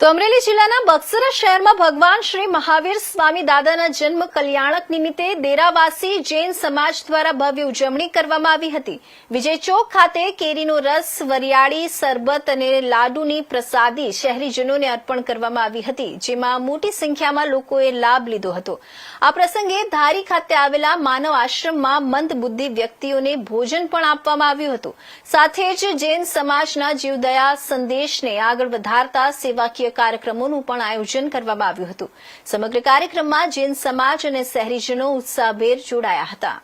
તો અમરેલી જિલ્લાના બક્સરા શહેરમાં ભગવાન શ્રી મહાવીર સ્વામી દાદાના જન્મ કલ્યાણક નિમિત્તે દેરાવાસી જૈન સમાજ દ્વારા ભવ્ય ઉજવણી કરવામાં આવી હતી। વિજય ચોક ખાતે કેરીનો રસ, વરિયાળી, સરબત અને લાડુની પ્રસાદી શહેરીજનોને અર્પણ કરવામાં આવી હતી, જેમાં મોટી સંખ્યામાં લોકોએ લાભ લીધો હતો। આ પ્રસંગે ધારી ખાતે આવેલા માનવ આશ્રમમાં મંદબુદ્ધિ વ્યક્તિઓને ભોજન પણ આપવામાં આવ્યું હતું। સાથે જ જૈન સમાજના જીવદયા સંદેશને આગળ વધારતા સેવાકીય કાર્યક્રમોનું પણ આયોજન કરવામાં આવ્યું હતું। સમગ્ર કાર્યક્રમમાં જૈન સમાજ અને શહેરીજનો ઉત્સાહભેર જોડાયા હતા।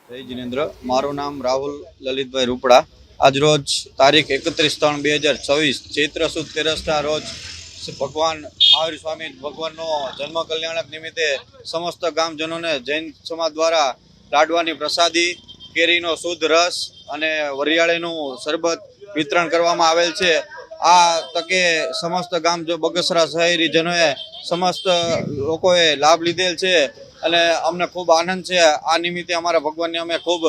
જય જિનેન્દ્ર, મારું નામ રાહુલ લલિતભાઈ રૂપડા। આજરોજ તારીખ 31/3/2024 ચૈત્ર સુદ 13ના રોજ ભગવાન મહાવીર સ્વામી ભગવાનનો જન્મ કલ્યાણક નિમિત્તે સમસ્ત ગામજનોને જૈન સમાજ દ્વારા લાડવાની પ્રસાદી, કેરીનો શુદ્ધ રસ અને વરિયાળીનું શરબત વિતરણ કરવામાં આવેલ છે। આ તકે સમસ્ત ગામ બગસરા શહેરીજનોએ સમસ્ત લોકોએ લાભ લીધેલ છે અને અમને ખૂબ આનંદ છે। આ નિમિત્તે અમારા ભગવાનની અમે ખૂબ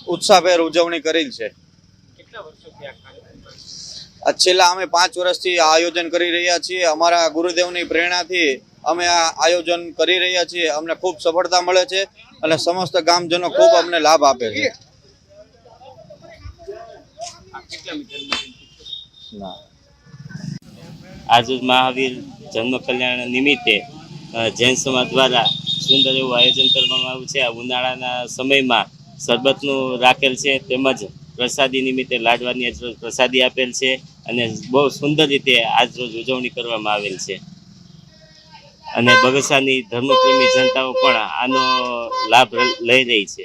ઉત્સાહભેર ઉજવણી કરેલ છે। છેલ્લા અમે 5 વર્ષથી આ આયોજન કરી રહ્યા છીએ। અમારા ગુરુદેવની પ્રેરણાથી અમે આ આયોજન કરી રહ્યા છીએ। અમને ખૂબ સફળતા મળે છે અને સમસ્ત ગામજનો ખૂબ અમને લાભ આપે છે। आज महावीर जन्म कल्याण निमित्ते जैन समाज द्वारा सुंदर एवं आयोजन करवामां आव्युं छे। आ उनाळाना समयमां शरबतनुं राखेल छे, तेमज प्रसादी निमित्ते लाडવાની आज रोज प्रसादी आपेल छे અને બહુ સુંદર રીતે આજ રોજ ઉજવણી કરવામાં આવેલ છે અને બગસરાની ધર્મપ્રેમી જનતાઓ પણ આનો લાભ લઈ રહી છે।